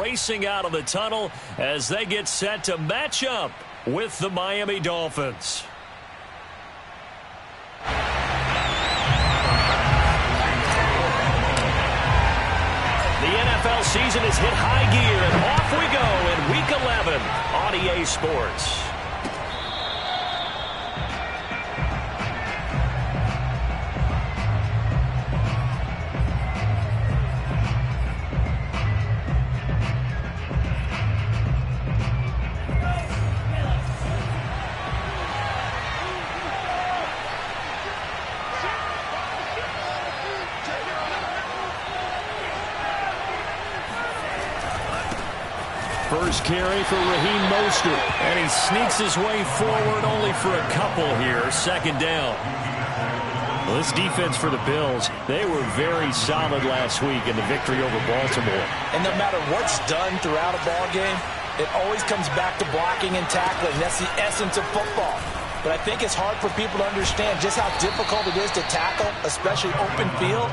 racing out of the tunnel as they get set to match up with the Miami Dolphins. The NFL season has hit high gear, and off we go in Week 11 on EA Sports. First carry for Raheem Mostert, and he sneaks his way forward only for a couple here. Second down. Well, this defense for the Bills, they were very solid last week in the victory over Baltimore. And no matter what's done throughout a ball game, it always comes back to blocking and tackling. That's the essence of football. But I think it's hard for people to understand just how difficult it is to tackle, especially open field.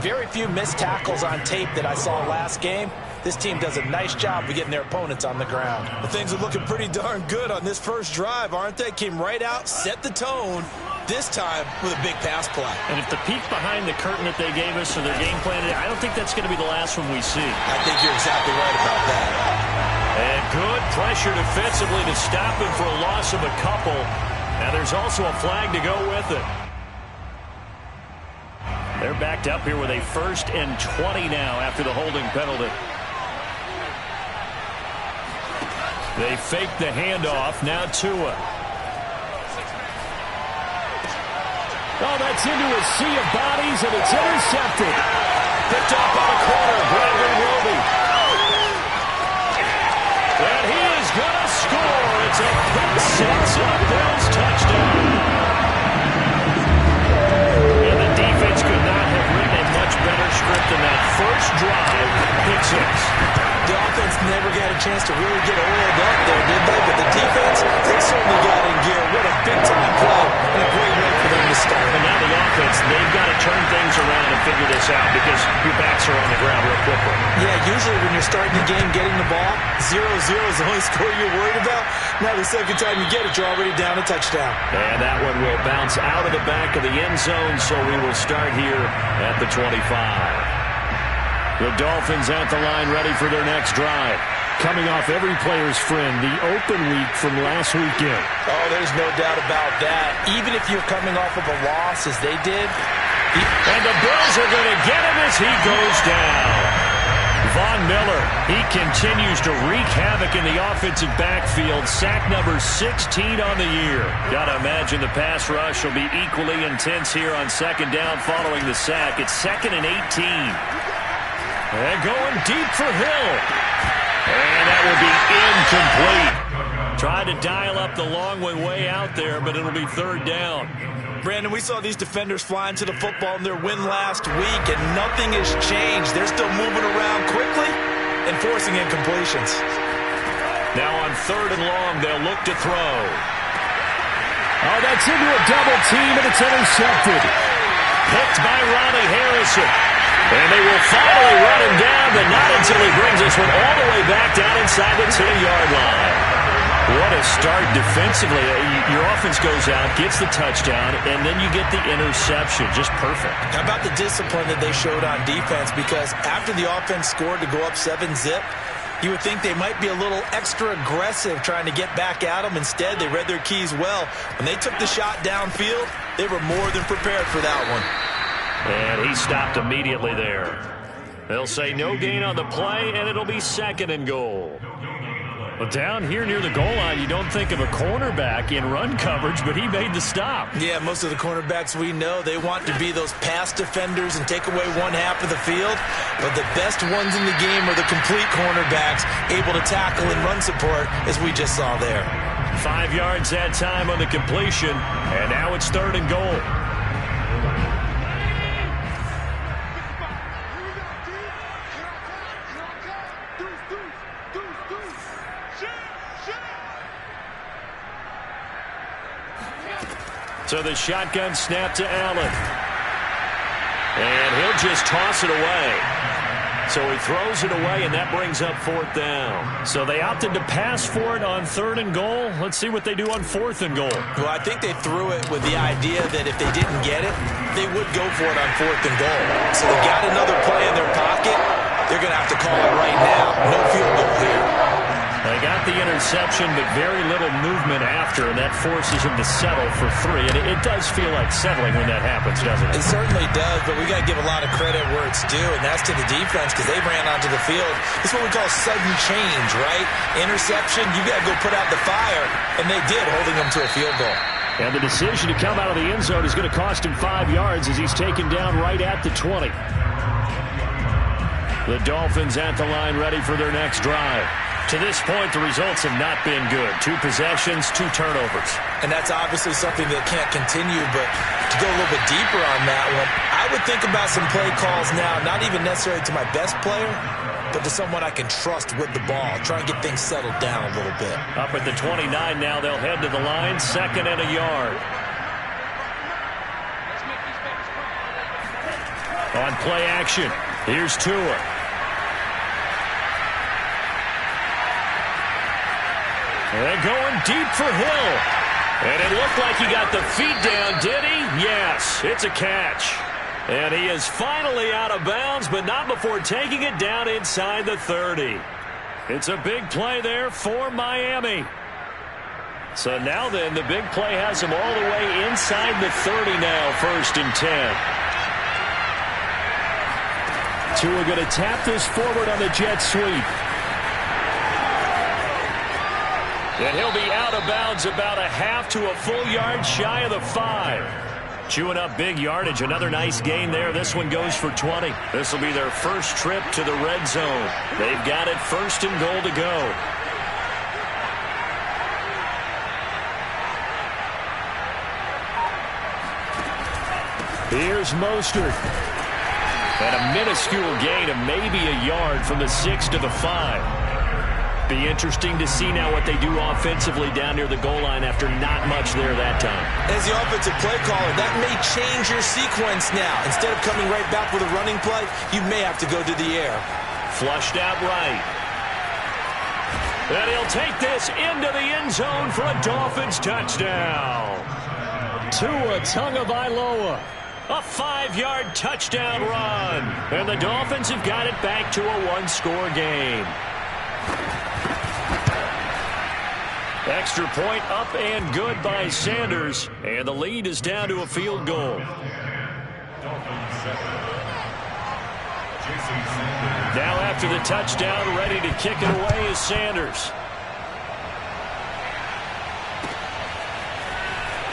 Very few missed tackles on tape that I saw last game. This team does a nice job of getting their opponents on the ground. Well, things are looking pretty darn good on this first drive, aren't they? Came right out, set the tone, this time with a big pass play. And if the peek behind the curtain that they gave us or their game plan, I don't think that's going to be the last one we see. I think you're exactly right about that. And good pressure defensively to stop him for a loss of a couple. And there's also a flag to go with it. They're backed up here with a 1st and 20 now after the holding penalty. They fake the handoff. Now Tua. Oh, that's into a sea of bodies, and it's intercepted. Picked up on a corner. Bradley Roby. And he is going to score. It's a pick six and a Bills touchdown. And the defense could not have written a much better script than that first drive. Pick six. The offense never got a chance to really get oiled up there, did they? But the defense, they certainly got in gear. What a big-time play and a great way for them to start. And now the offense, they've got to turn things around and figure this out because your backs are on the ground real quickly. Yeah, usually when you're starting the game getting the ball, 0-0 is the only score you're worried about. Now the second time you get it, you're already down a touchdown. And that one will bounce out of the back of the end zone, so we will start here at the 25. The Dolphins at the line ready for their next drive. Coming off every player's friend, the open week from last weekend. Oh, there's no doubt about that. Even if you're coming off of a loss as they did. And the Bills are going to get him as he goes down. Von Miller, he continues to wreak havoc in the offensive backfield. Sack number 16 on the year. Got to imagine the pass rush will be equally intense here on second down following the sack. It's 2nd and 18. And going deep for Hill. And that will be incomplete. Tried to dial up the long way out there, but it'll be 3rd down. Brandon, we saw these defenders flying to the football in their win last week, and nothing has changed. They're still moving around quickly and forcing incompletions. Now on 3rd and long, they'll look to throw. Oh, that's into a double team, and it's intercepted. Picked by Ronnie Harrison. And they will finally run him down, but not until he brings this one all the way back down inside the 10-yard line. What a start defensively. Your offense goes out, gets the touchdown, and then you get the interception. Just perfect. How about the discipline that they showed on defense? Because after the offense scored to go up 7-zip, you would think they might be a little extra aggressive trying to get back at them. Instead, they read their keys well. When they took the shot downfield, they were more than prepared for that one. And he stopped immediately there. They'll say no gain on the play, and it'll be 2nd and goal. But down here near the goal line, you don't think of a cornerback in run coverage, but he made the stop. Yeah, most of the cornerbacks we know, they want to be those pass defenders and take away one half of the field. But the best ones in the game are the complete cornerbacks, able to tackle and run support, as we just saw there. 5 yards that time on the completion, and now it's 3rd and goal. So the shotgun snap to Allen. And he'll just toss it away. So he throws it away, and that brings up 4th down. So they opted to pass for it on 3rd and goal. Let's see what they do on 4th and goal. Well, I think they threw it with the idea that if they didn't get it, they would go for it on 4th and goal. So they got another play in their pocket. They're going to have to call it right now. No field goal here. They got the interception, but very little movement after, and that forces him to settle for 3. And it does feel like settling when that happens, doesn't it? It certainly does, but we got to give a lot of credit where it's due, and that's to the defense because they ran onto the field. It's what we call sudden change, right? Interception, you got to go put out the fire, and they did, holding them to a field goal. And the decision to come out of the end zone is going to cost him 5 yards as he's taken down right at the 20. The Dolphins at the line ready for their next drive. To this point, the results have not been good. 2 possessions, 2 turnovers. And that's obviously something that can't continue, but to go a little bit deeper on that one, I would think about some play calls now, not even necessarily to my best player, but to someone I can trust with the ball. Try and get things settled down a little bit. Up at the 29 now, they'll head to the line, 2nd and a yard. On play action, here's Tua. They're going deep for Hill. And it looked like he got the feet down, did he? Yes, it's a catch. And he is finally out of bounds, but not before taking it down inside the 30. It's a big play there for Miami. So now then, the big play has him all the way inside the 30 now, 1st and 10. Tua going to tap this forward on the jet sweep. And he'll be out of bounds about a half to a full yard shy of the 5. Chewing up big yardage. Another nice gain there. This one goes for 20. This will be their first trip to the red zone. They've got it 1st and goal to go. Here's Mostert. And a minuscule gain of maybe a yard from the 6 to the 5. Be interesting to see now what they do offensively down near the goal line after not much there that time. As the offensive play caller, that may change your sequence now. Instead of coming right back with a running play, you may have to go to the air. Flushed out right. And he'll take this into the end zone for a Dolphins touchdown. Tua Tagovailoa. A 5-yard touchdown run. And the Dolphins have got it back to a 1-score game. Extra point up and good by Sanders. And the lead is down to a field goal. Now after the touchdown, ready to kick it away is Sanders.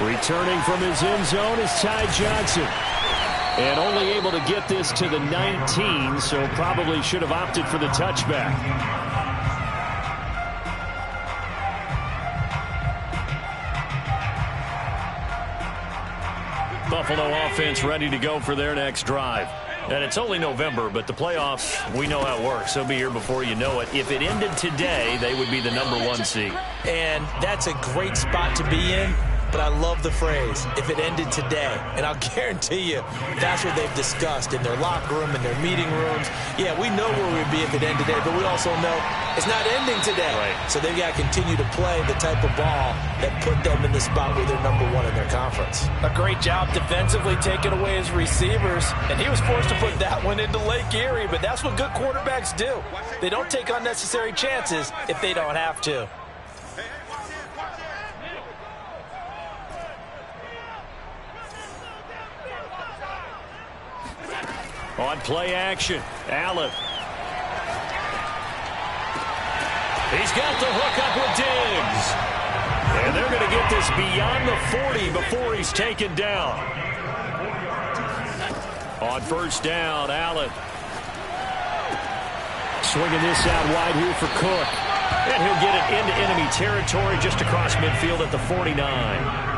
Returning from his end zone is Ty Johnson. And only able to get this to the 19, so probably should have opted for the touchback. Buffalo offense ready to go for their next drive. And it's only November, but the playoffs, we know how it works. They'll be here before you know it. If it ended today, they would be the #1 seed. And that's a great spot to be in. But I love the phrase, if it ended today. And I'll guarantee you, that's what they've discussed in their locker room, in their meeting rooms. Yeah, we know where we'd be if it ended today, but we also know it's not ending today. Right. So they've got to continue to play the type of ball that put them in the spot where they're #1 in their conference. A great job defensively taking away his receivers, and he was forced to put that one into Lake Erie, but that's what good quarterbacks do. They don't take unnecessary chances if they don't have to. On play action, Allen. He's got the hook up with Diggs. And they're going to get this beyond the 40 before he's taken down. On first down, Allen. Swinging this out wide here for Cook. And he'll get it into enemy territory just across midfield at the 49.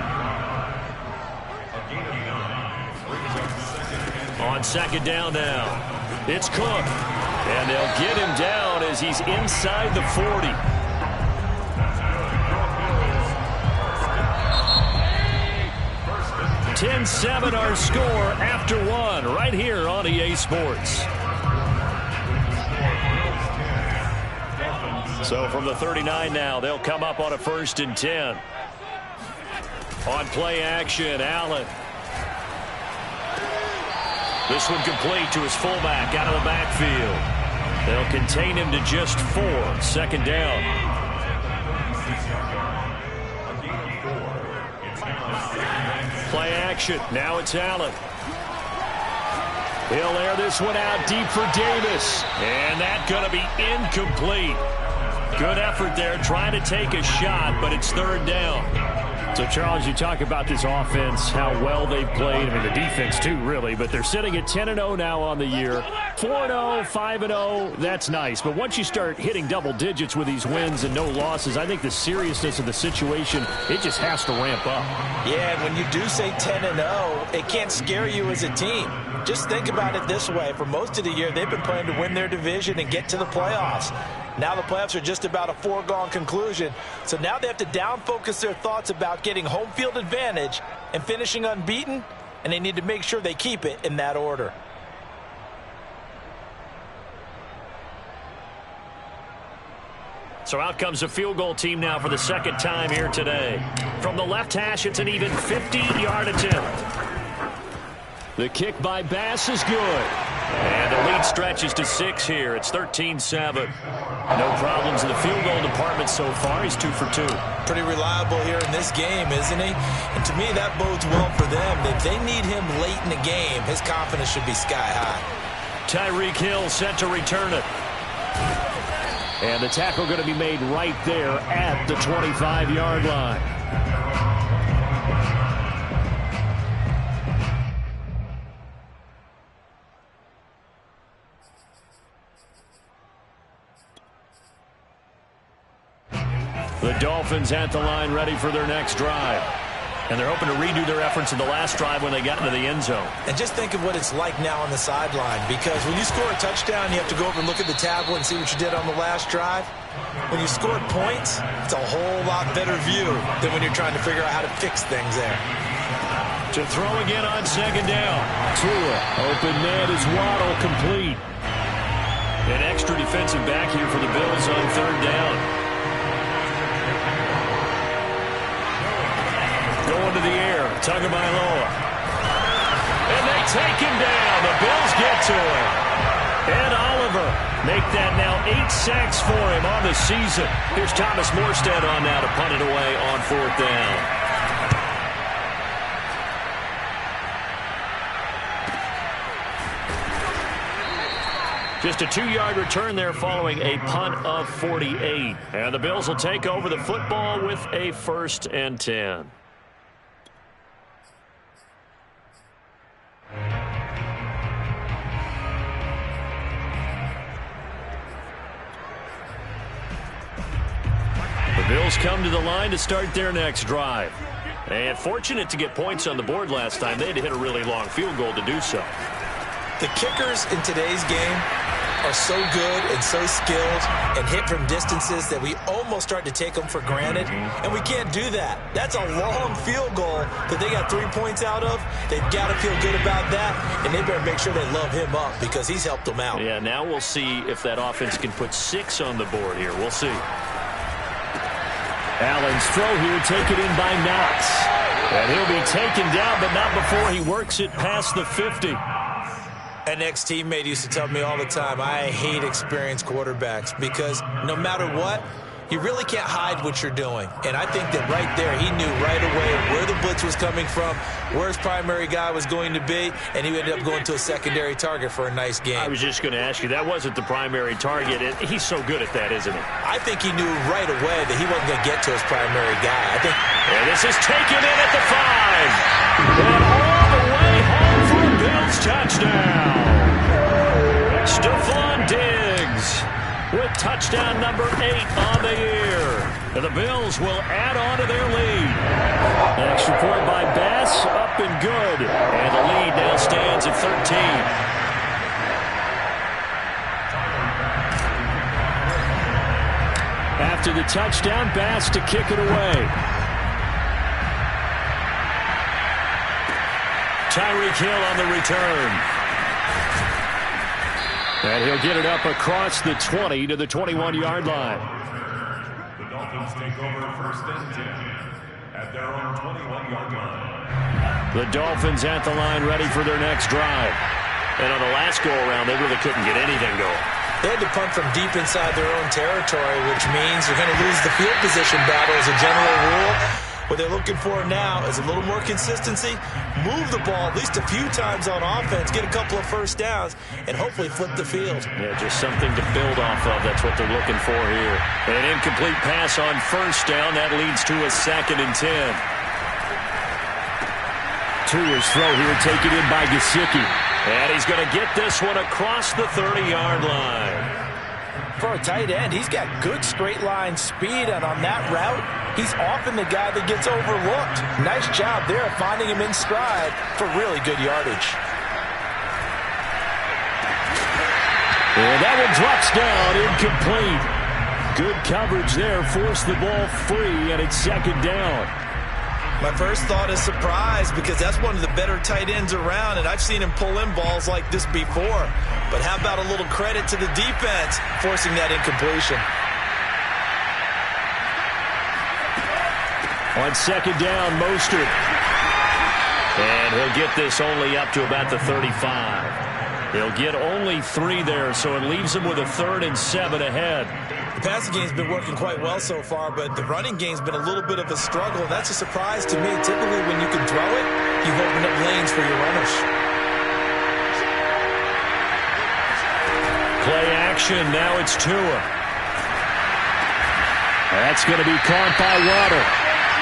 On second down now, it's Cook. And they'll get him down as he's inside the 40. (10-7) our score after one right here on EA Sports. So from the 39 now, they'll come up on a 1st and 10. On play action, Allen. This one complete to his fullback out of the backfield. They'll contain him to just 4. 2nd down. Play action. Now it's Allen. He'll air this one out deep for Davis. And that's going to be incomplete. Good effort there, trying to take a shot, but it's 3rd down. So, Charles, you talk about this offense, how well they've played. I mean, the defense, too, really. But they're sitting at 10-0 now on the year. 4-0, 5-0, that's nice. But once you start hitting double digits with these wins and no losses, I think the seriousness of the situation, it just has to ramp up. Yeah, when you do say 10-0, it can't scare you as a team. Just think about it this way. For most of the year, they've been playing to win their division and get to the playoffs. Now the playoffs are just about a foregone conclusion. So now they have to down-focus their thoughts about getting home field advantage and finishing unbeaten, and they need to make sure they keep it in that order. So out comes a field goal team now for the 2nd time here today. From the left hash, it's an even 50-yard attempt. The kick by Bass is good. And the lead stretches to 6 here. It's 13-7. No problems in the field goal department so far. He's 2 for 2. Pretty reliable here in this game, isn't he? And to me, that bodes well for them. If they need him late in the game, his confidence should be sky high. Tyreek Hill set to return it. And the tackle going to be made right there at the 25-yard line. The Dolphins at the line ready for their next drive. And they're hoping to redo their efforts in the last drive when they got into the end zone. And just think of what it's like now on the sideline, because when you score a touchdown, you have to go over and look at the tablet and see what you did on the last drive. When you scored points, it's a whole lot better view than when you're trying to figure out how to fix things there. To throw again on 2nd down. Tua, open man is Waddle, complete. An extra defensive back here for the Bills on 3rd down. Going to the air, Tagovailoa. And they take him down. The Bills get to him. And Oliver make that now 8 sacks for him on the season. Here's Thomas Morstead on now to punt it away on 4th down. Just a 2-yard return there following a punt of 48. And the Bills will take over the football with a 1st and 10. The Bills come to the line to start their next drive. And fortunate to get points on the board last time. They had to hit a really long field goal to do so. The kickers in today's game are so good and so skilled and hit from distances that we almost start to take them for granted, and we can't do that. That's a long field goal that they got 3 points out of. They've got to feel good about that, and they better make sure they love him up because he's helped them out. Yeah, now we'll see if that offense can put 6 on the board here. We'll see. Allen's throw here taken in by Knox. And he'll be taken down, but not before he works it past the 50. An ex-teammate used to tell me all the time, I hate experienced quarterbacks because no matter what, you really can't hide what you're doing. And I think that right there, he knew right away where the blitz was coming from, where his primary guy was going to be, and he ended up going to a secondary target for a nice game. I was just going to ask you, that wasn't the primary target. He's so good at that, isn't he? I think he knew right away that he wasn't going to get to his primary guy. And this is taken in at the 5. And all the way home for a Bills touchdown. Stephon Diggs with touchdown number 8 on the year. And the Bills will add on to their lead. An extra point by Bass, up and good. And the lead now stands at 13. After the touchdown, Bass to kick it away. Tyreek Hill on the return. And he'll get it up across the 20 to the 21-yard line. The Dolphins take over first and 10 at their own 21-yard line. The Dolphins at the line ready for their next drive. And on the last go-around, they really couldn't get anything going. They had to punt from deep inside their own territory, which means they're going to lose the field position battle as a general rule. What they're looking for now is a little more consistency, move the ball at least a few times on offense, get a couple of first downs, and hopefully flip the field. Yeah, just something to build off of. That's what they're looking for here. And an incomplete pass on first down. That leads to a 2nd and 10. Tua's throw here taken in by Gesicki. And he's going to get this one across the 30-yard line. For a tight end, he's got good straight line speed, and on that route, he's often the guy that gets overlooked. Nice job there finding him in stride for really good yardage. And that one drops down, incomplete. Good coverage there, forced the ball free, and it's 2nd down. My first thought is surprise, because that's one of the better tight ends around, and I've seen him pull in balls like this before. But how about a little credit to the defense forcing that incompletion? On 2nd down, Mostert. And he'll get this only up to about the 35. He'll get only 3 there, so it leaves him with a 3rd and 7 ahead. The passing game's been working quite well so far, but the running game's been a little bit of a struggle, and that's a surprise to me. Typically, when you can throw it, you've opened up lanes for your runners. Play action, now it's Tua. That's going to be caught by Waddle.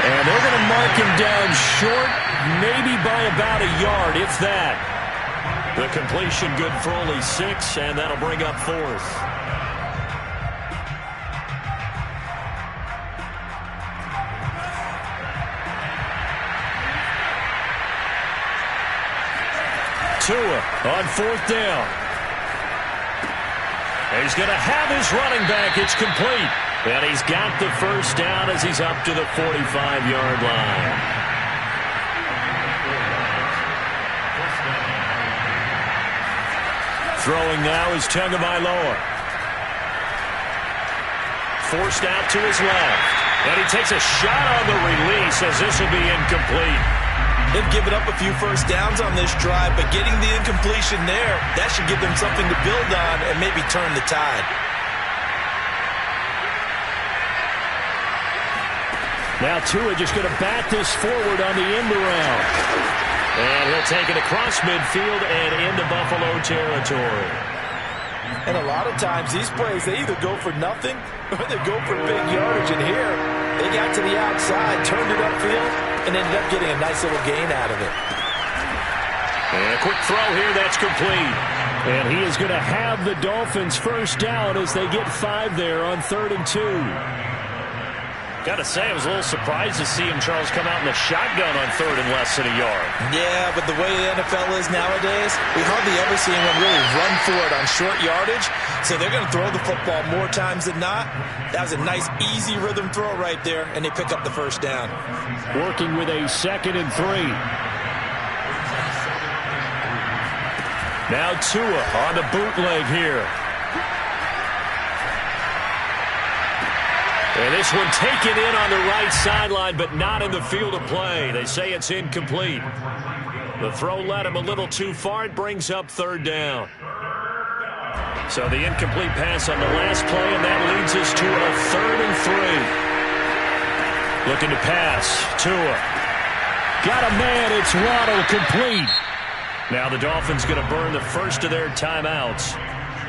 And they're going to mark him down short, maybe by about a yard, if that. The completion good for only 6, and that'll bring up 4th. Tua on 4th down. He's going to have his running back. It's complete. And he's got the first down as he's up to the 45-yard line. Throwing now is Tagovailoa. Forced out to his left. And he takes a shot on the release as this will be incomplete. They've given up a few first downs on this drive, but getting the incompletion there, that should give them something to build on and maybe turn the tide. Now Tua just going to bat this forward on the end around. And he'll take it across midfield and into Buffalo territory. And a lot of times these plays, they either go for nothing or they go for big yardage. And here, they got to the outside, turned it upfield, and ended up getting a nice little gain out of it. And a quick throw here, that's complete. And he is going to have the Dolphins first down as they get 5 there on 3rd and 2. Got to say, I was a little surprised to see him, Charles, come out in the shotgun on 3rd and less than a yard. Yeah, but the way the NFL is nowadays, we hardly ever see anyone really run for it on short yardage. So they're going to throw the football more times than not. That was a nice, easy rhythm throw right there, and they pick up the first down. Working with a 2nd and 3. Now Tua on the bootleg here. And this one taken in on the right sideline, but not in the field of play. They say it's incomplete. The throw led him a little too far. It brings up 3rd down. So the incomplete pass on the last play, and that leads us to a 3rd and 3. Looking to pass. Tua. Got a man. It's Waddle, complete. Now the Dolphins going to burn the first of their timeouts,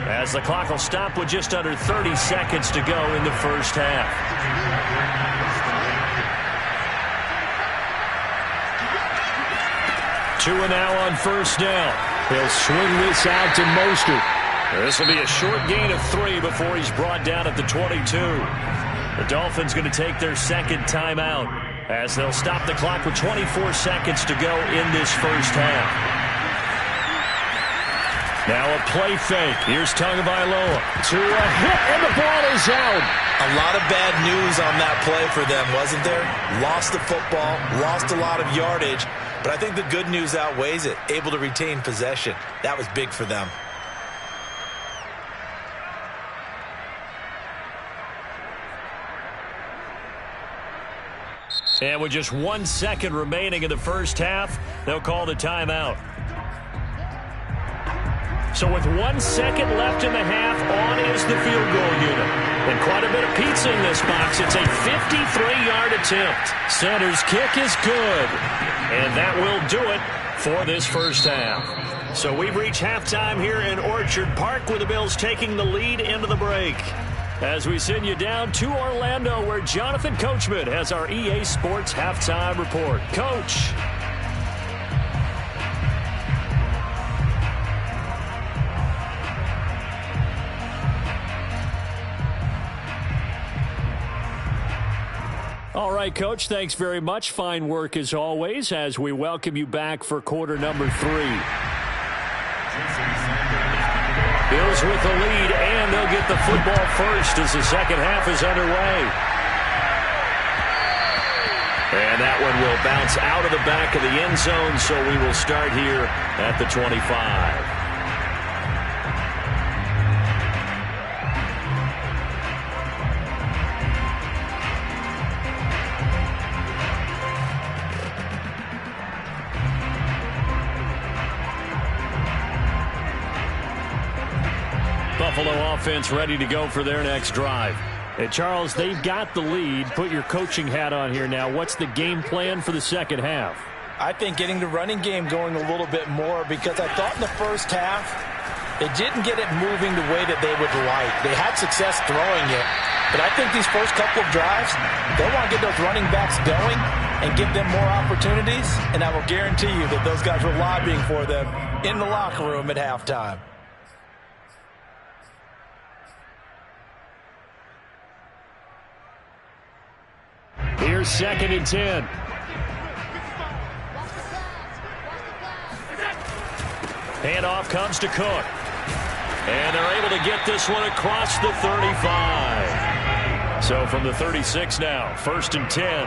as the clock will stop with just under 30 seconds to go in the first half. Tua now on first down. He'll swing this out to Mostert. This will be a short gain of 3 before he's brought down at the 22. The Dolphins going to take their 2nd timeout, as they'll stop the clock with 24 seconds to go in this first half. Now a play fake. Here's Tagovailoa. To a hit, and the ball is out. A lot of bad news on that play for them, wasn't there? Lost the football, lost a lot of yardage, but I think the good news outweighs it. Able to retain possession. That was big for them. And with just 1 second remaining in the first half, they'll call the timeout. So with 1 second left in the half, on is the field goal unit. And quite a bit of pizza in this box. It's a 53-yard attempt. Center's kick is good. And that will do it for this first half. So we've reached halftime here in Orchard Park with the Bills taking the lead into the break. As we send you down to Orlando where Jonathan Coachman has our EA Sports halftime report. Coach. All right, Coach, thanks very much. Fine work as always as we welcome you back for quarter number 3. Bills with the lead, and they'll get the football first as the second half is underway. And that one will bounce out of the back of the end zone, so we will start here at the 25. Buffalo offense ready to go for their next drive. And Charles, they've got the lead. Put your coaching hat on here now. What's the game plan for the second half? I think getting the running game going a little bit more, because I thought in the first half they didn't get it moving the way that they would like. They had success throwing it, but I think these first couple of drives, they want to get those running backs going and give them more opportunities, and I will guarantee you that those guys were lobbying for them in the locker room at halftime. Here's 2nd and 10. Handoff comes to Cook. And they're able to get this one across the 35. So from the 36 now, 1st and 10.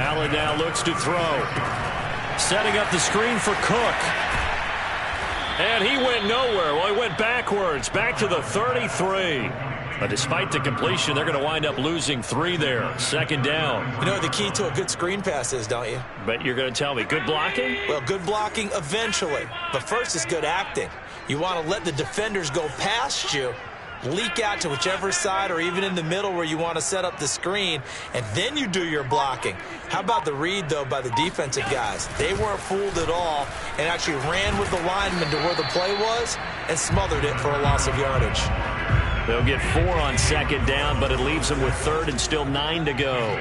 Allen now looks to throw. Setting up the screen for Cook. And he went nowhere. Well, he went backwards, back to the 33. But despite the completion, they're going to wind up losing 3 there. 2nd down. You know what the key to a good screen pass is, don't you? But you're going to tell me, good blocking? Well, good blocking eventually. But first is good acting. You want to let the defenders go past you, leak out to whichever side or even in the middle where you want to set up the screen, and then you do your blocking. How about the read, though, by the defensive guys? They weren't fooled at all and actually ran with the lineman to where the play was and smothered it for a loss of yardage. They'll get 4 on 2nd down, but it leaves them with 3rd and still 9 to go.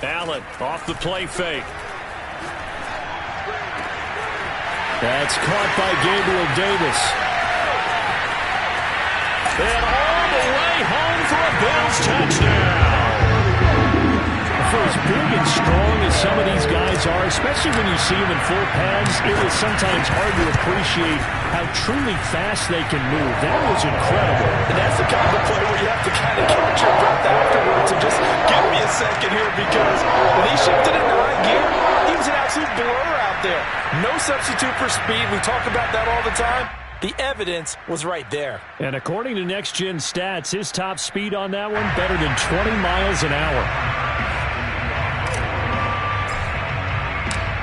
Allen off the play fake. That's caught by Gabriel Davis. And all the way home for a Bills touchdown. For as big and strong as some of these guys are, especially when you see them in full pads, it is sometimes hard to appreciate how truly fast they can move. That was incredible. And that's the kind of play where you have to kind of catch your breath afterwards and just give me a second here, because when he shifted into high gear, he was an absolute blur out there. No substitute for speed. We talk about that all the time. The evidence was right there. And according to Next Gen Stats, his top speed on that one, better than 20 miles an hour.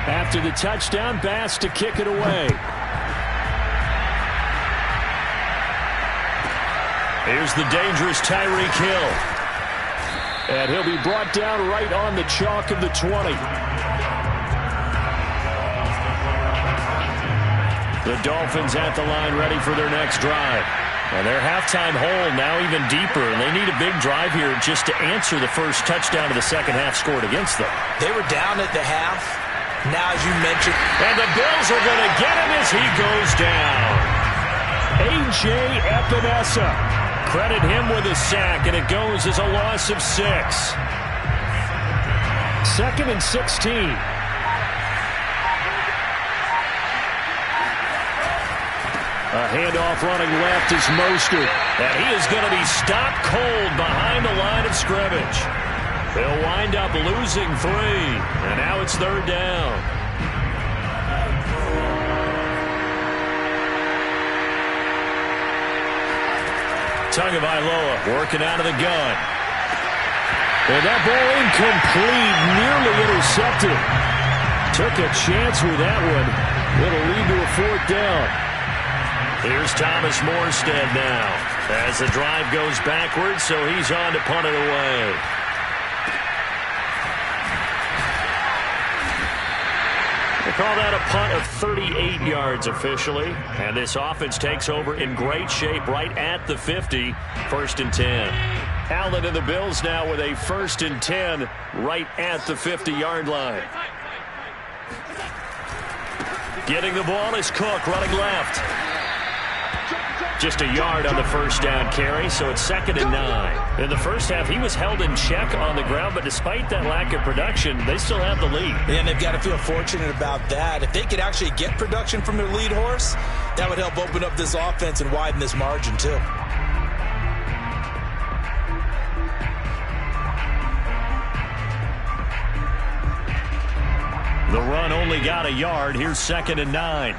After the touchdown, Bass to kick it away. Here's the dangerous Tyreek Hill. And he'll be brought down right on the chalk of the 20. The Dolphins at the line ready for their next drive. And their halftime hole now even deeper, and they need a big drive here just to answer the first touchdown of the second half scored against them. They were down at the half. Now, as you mentioned, and the Bills are going to get him as he goes down. A.J. Epinesa. Credit him with a sack, and it goes as a loss of 6. 2nd and 16. A handoff running left is Mostert, and he is going to be stopped cold behind the line of scrimmage. They'll wind up losing 3, and now it's 3rd down. Tagovailoa working out of the gun. And that ball incomplete, nearly intercepted. Took a chance with that one. It'll lead to a 4th down. Here's Thomas Morstead now as the drive goes backwards, so he's on to punt it away. They call that a punt of 38 yards officially. And this offense takes over in great shape right at the 50. 1st and 10. Allen and the Bills now with a 1st and 10 right at the 50-yard line. Getting the ball is Cook running left. Just a yard on the 1st down carry, so it's 2nd and 9. In the first half, he was held in check on the ground, but despite that lack of production, they still have the lead. And they've got to feel fortunate about that. If they could actually get production from their lead horse, that would help open up this offense and widen this margin, too. The run only got a yard. Here's 2nd and 9.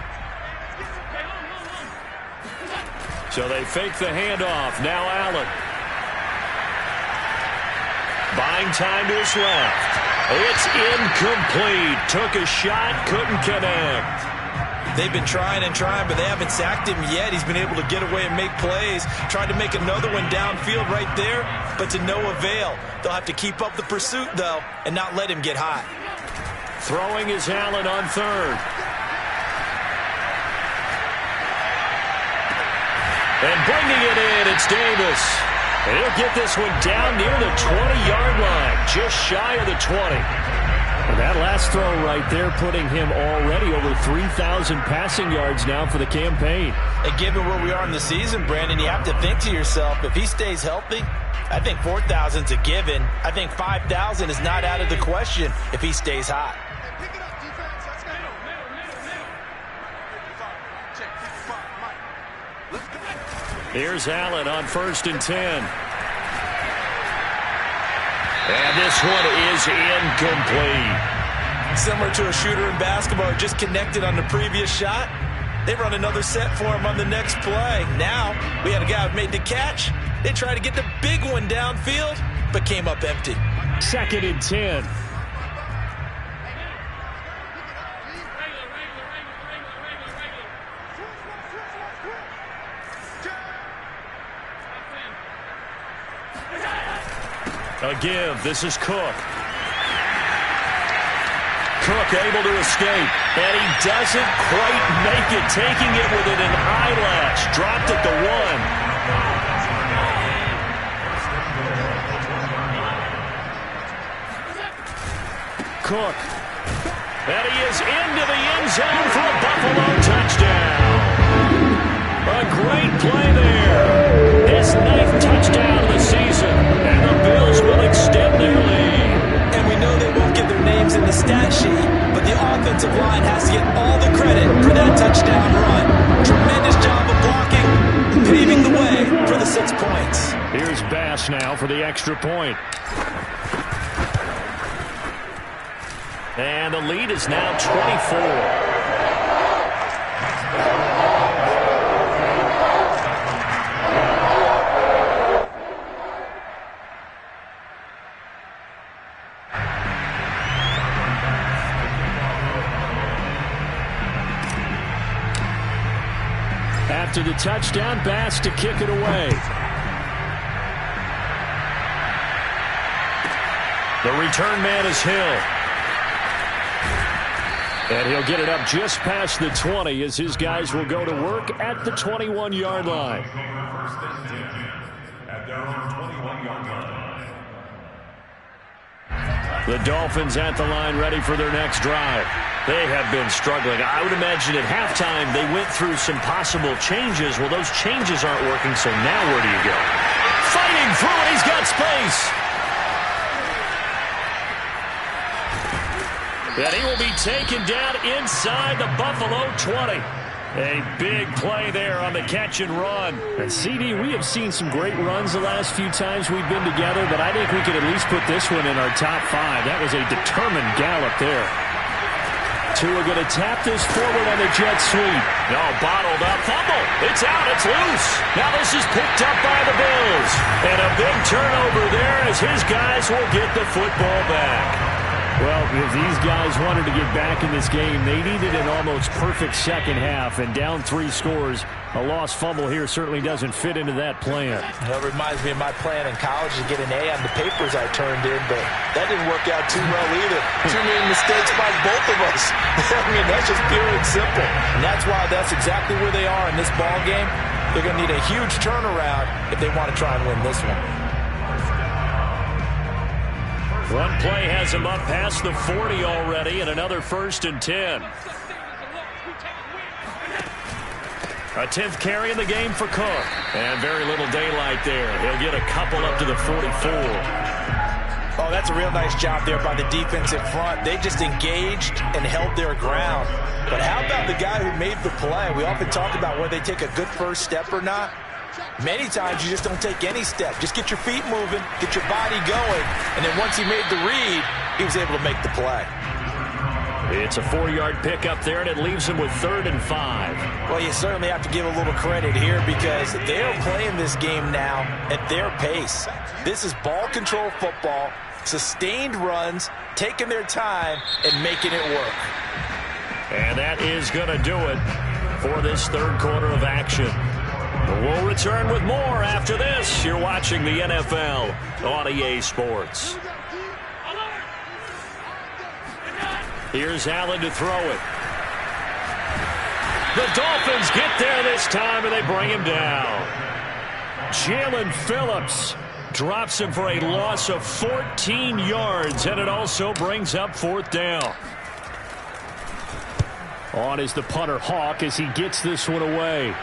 So they fake the handoff. Now Allen. Buying time to his left. It's incomplete. Took a shot, couldn't connect. They've been trying and trying, but they haven't sacked him yet. He's been able to get away and make plays. Tried to make another one downfield right there, but to no avail. They'll have to keep up the pursuit, though, and not let him get hot. Throwing is Allen on 3rd. And bringing it in, it's Davis. And he'll get this one down near the 20-yard line, just shy of the 20. And that last throw right there putting him already over 3,000 passing yards now for the campaign. And given where we are in the season, Brandon, you have to think to yourself, if he stays healthy, I think 4,000's a given. I think 5,000 is not out of the question if he stays hot. Here's Allen on 1st and 10. And this one is incomplete. Similar to a shooter in basketball who just connected on the previous shot. They run another set for him on the next play. Now, we had a guy who made the catch. They tried to get the big one downfield, but came up empty. 2nd and 10. A give. This is Cook. Cook able to escape, and he doesn't quite make it, taking it within an eyelash. Dropped at the 1. Cook. And he is into the end zone for a Buffalo touchdown. A great play there. His 9th touchdown of the season. And the Bills will extend their lead. And we know they won't get their names in the stat sheet, but the offensive line has to get all the credit for that touchdown run. Tremendous job of blocking, paving the way for the 6 points. Here's Bass now for the extra point. And the lead is now 24. After the touchdown, Bass to kick it away. The return man is Hill. And he'll get it up just past the 20 as his guys will go to work at the 21-yard line. The Dolphins at the line ready for their next drive. They have been struggling. I would imagine at halftime they went through some possible changes. Well, those changes aren't working, so now where do you go? Fighting through it, he's got space. And he will be taken down inside the Buffalo 20. A big play there on the catch and run. And CD, we have seen some great runs the last few times we've been together, but I think we could at least put this one in our top 5. That was a determined gallop there. Tua going to tap this forward on the jet sweep. No, bottled up. Fumble. It's out. It's loose. Now this is picked up by the Bills. And a big turnover there as his guys will get the football back. Well, if these guys wanted to get back in this game, they needed an almost perfect second half. And down 3 scores, a lost fumble here certainly doesn't fit into that plan. That reminds me of my plan in college to get an A on the papers I turned in, but that didn't work out too well either. Too many mistakes by both of us. I mean, that's just pure and simple. And that's why that's exactly where they are in this ball game. They're going to need a huge turnaround if they want to try and win this one. Run play has him up past the 40 already, and another 1st and 10. A 10th carry in the game for Cook. And very little daylight there. He'll get a couple up to the 44. Oh, that's a real nice job there by the defensive front. They just engaged and held their ground. But how about the guy who made the play? We often talk about whether they take a good first step or not. Many times you just don't take any step. Just get your feet moving, get your body going, and then once he made the read, he was able to make the play. It's a 4-yard pickup there, and it leaves him with 3rd and 5. Well, you certainly have to give a little credit here because they're playing this game now at their pace. This is ball control football, sustained runs, taking their time, and making it work. And that is going to do it for this 3rd quarter of action. We'll return with more after this. You're watching the NFL on EA Sports. Here's Allen to throw it. The Dolphins get there this time, and they bring him down. Jalen Phillips drops him for a loss of 14 yards, and it also brings up 4th down. On is the punter Hawk as he gets this one away.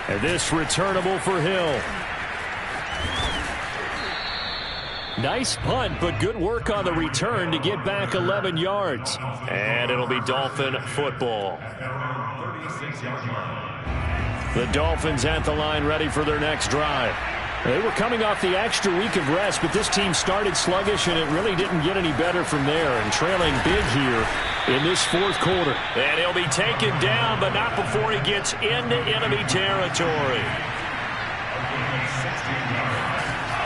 And this returnable for Hill. Nice punt, but good work on the return to get back 11 yards. And it'll be Dolphin football. The Dolphins at the line ready for their next drive. They were coming off the extra week of rest, but this team started sluggish, and it really didn't get any better from there. And trailing big here in this 4th quarter. And he'll be taken down, but not before he gets into enemy territory.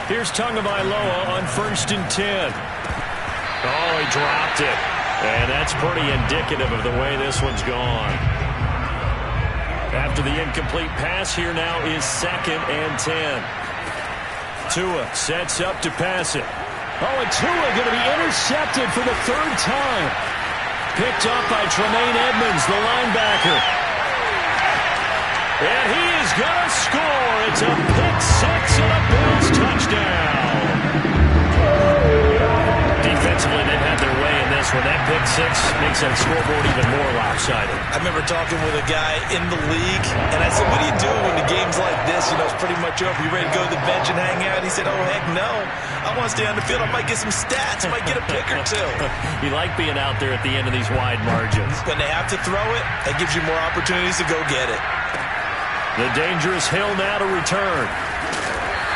Here's Tagovailoa on 1st and 10. Oh, he dropped it. And that's pretty indicative of the way this one's gone. After the incomplete pass, here now is 2nd and 10. Tua sets up to pass it. Oh, and Tua going to be intercepted for the 3rd time. Picked up by Tremaine Edmonds, the linebacker. And he is going to score. It's a pick 6 and a Bills touchdown. Defensively, they've had their way in this one. That pick 6 makes that scoreboard even more lopsided. I remember talking with a guy in the league, and I said, what do you do when the game's like this? You know, it's pretty much over. You ready to go to the bench and hang out? He said, oh, heck no. I want to stay on the field. I might get some stats. I might get a pick or 2. You like being out there at the end of these wide margins. When they have to throw it, that gives you more opportunities to go get it. The dangerous Hill now to return.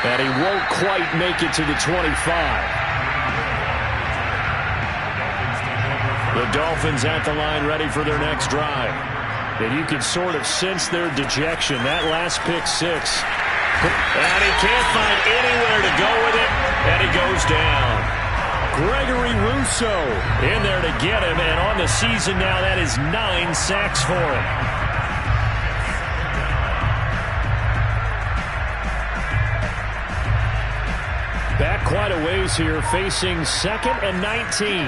And he won't quite make it to the 25. The Dolphins at the line ready for their next drive. And you can sort of sense their dejection. That last pick 6. And he can't find anywhere to go with it. And he goes down. Gregory Rousseau in there to get him. And on the season now, that is 9 sacks for him. Back quite a ways here, facing 2nd and 19.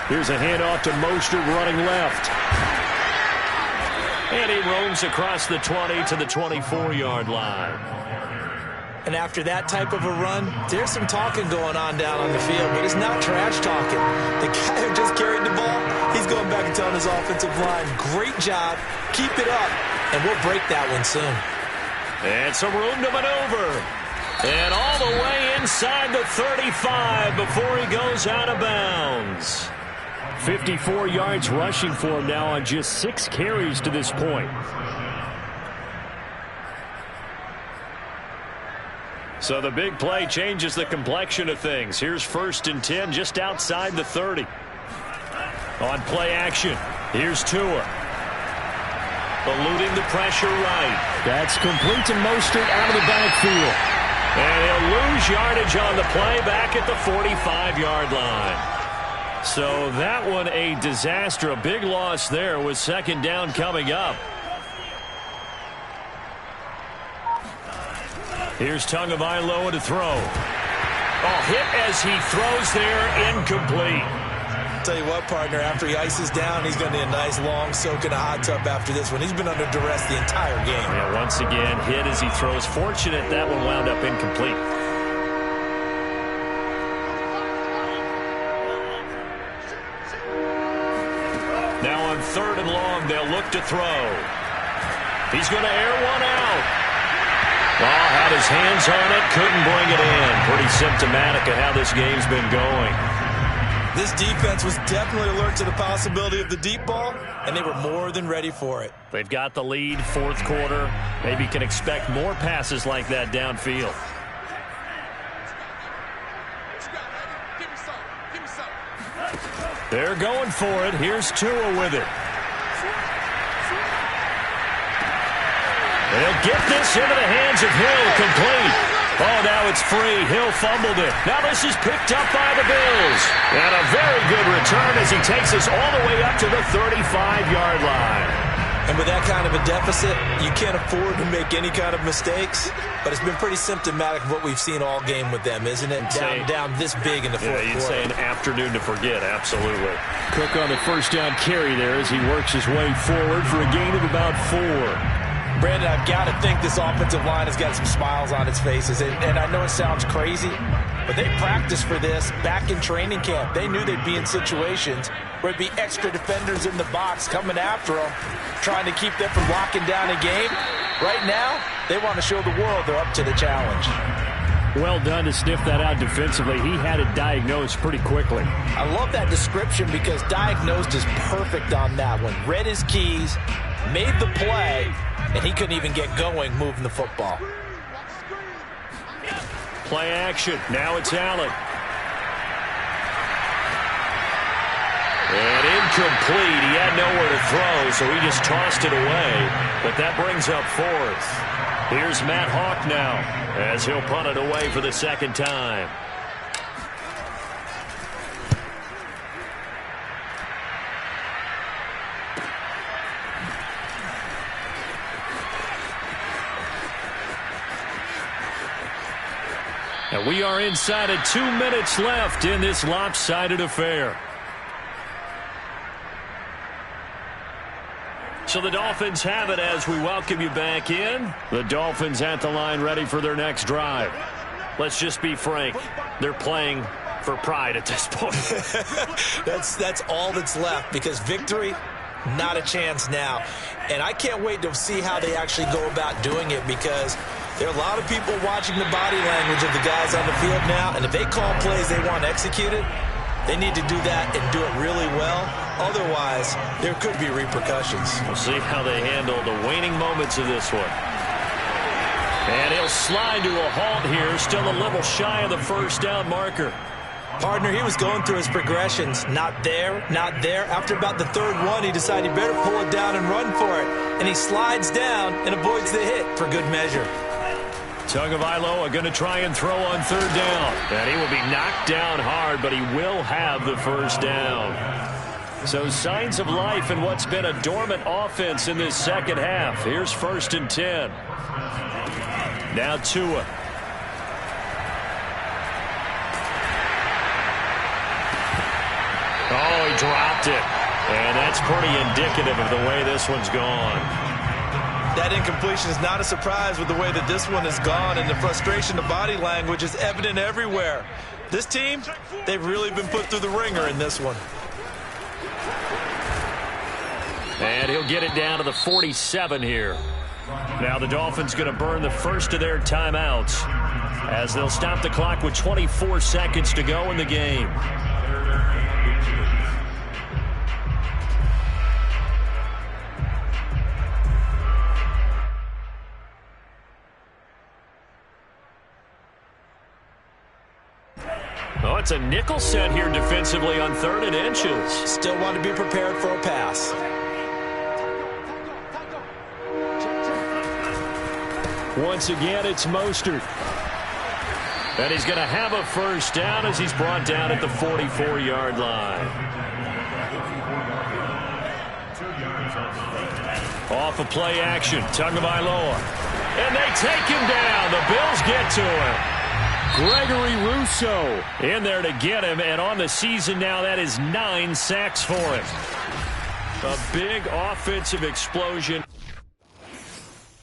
Here's a handoff to Mostert running left. And he roams across the 20 to the 24-yard line. And after that type of a run, there's some talking going on down on the field, but it's not trash talking. The guy who just carried the ball, he's going back and telling his offensive line, great job, keep it up, and we'll break that one soon. And some room to maneuver. And all the way inside the 35 before he goes out of bounds. 54 yards rushing for him now on just 6 carries to this point. So the big play changes the complexion of things. Here's 1st and 10 just outside the 30. On play action, here's Tua. Eluding the pressure right. That's complete to Mostert out of the backfield. And he'll lose yardage on the play back at the 45-yard line. So that one a disaster. A big loss there with 2nd down coming up. Here's Tagovailoa to throw. Oh, hit as he throws there, incomplete. Tell you what, partner, after he ices down, he's going to need a nice long soak in a hot tub after this one. He's been under duress the entire game. Yeah, once again, hit as he throws. Fortunate that one wound up incomplete. Now on 3rd and long, they'll look to throw. He's going to air one out. Oh, had his hands on it, couldn't bring it in. Pretty symptomatic of how this game's been going. This defense was definitely alert to the possibility of the deep ball, and they were more than ready for it. They've got the lead, 4th quarter. Maybe can expect more passes like that downfield. They're going for it. Here's Tua with it. They'll get this into the hands of Hill, complete. Oh, now it's free. Hill fumbled it. Now this is picked up by the Bills. And a very good return as he takes us all the way up to the 35-yard line. And with that kind of a deficit, you can't afford to make any kind of mistakes. But it's been pretty symptomatic of what we've seen all game with them, isn't it? Down this big in the 4th quarter. You'd say an afternoon to forget, absolutely. Cook on the 1st down carry there as he works his way forward for a gain of about 4. Brandon, I've got to think this offensive line has got some smiles on its faces. And I know it sounds crazy, but they practiced for this back in training camp. They knew they'd be in situations where it'd be extra defenders in the box coming after them, trying to keep them from locking down a game. Right now, they want to show the world they're up to the challenge. Well done to sniff that out defensively. He had it diagnosed pretty quickly. I love that description because diagnosed is perfect on that one. Read his keys, made the play, and he couldn't even get going moving the football. Play action. Now it's Allen. And incomplete. He had nowhere to throw, so he just tossed it away. But that brings up 4th. Here's Matt Hawk now as he'll punt it away for the 2nd time. And we are inside of 2 minutes left in this lopsided affair. So the Dolphins have it as we welcome you back in. The Dolphins at the line ready for their next drive. Let's just be frank. They're playing for pride at this point. That's all that's left because victory, not a chance now. And I can't wait to see how they actually go about doing it because there are a lot of people watching the body language of the guys on the field now. And if they call plays they want executed, they need to do that and do it really well. Otherwise, there could be repercussions. We'll see how they handle the waning moments of this one. And he'll slide to a halt here, still a little shy of the 1st down marker. Partner, he was going through his progressions. Not there, not there. After about the 3rd one, he decided he better pull it down and run for it. And he slides down and avoids the hit for good measure. Tagovailoa going to try and throw on 3rd down. And he will be knocked down hard, but he will have the 1st down. So signs of life in what's been a dormant offense in this 2nd half. Here's 1st and 10. Now Tua. Oh, he dropped it. And that's pretty indicative of the way this one's gone. That incompletion is not a surprise with the way that this one has gone, and the frustration, the body language is evident everywhere. This team, they've really been put through the ringer in this one. And he'll get it down to the 47 here. Now the Dolphins going to burn the first of their timeouts as they'll stop the clock with 24 seconds to go in the game. Oh, it's a nickel set here defensively on 3rd and inches. Still want to be prepared for a pass. Once again, it's Mostert. And he's going to have a first down as he's brought down at the 44-yard line. Off of play action, Tagovailoa. And they take him down. The Bills get to him. Gregory Rousseau in there to get him. And on the season now, that is 9 sacks for him. A big offensive explosion.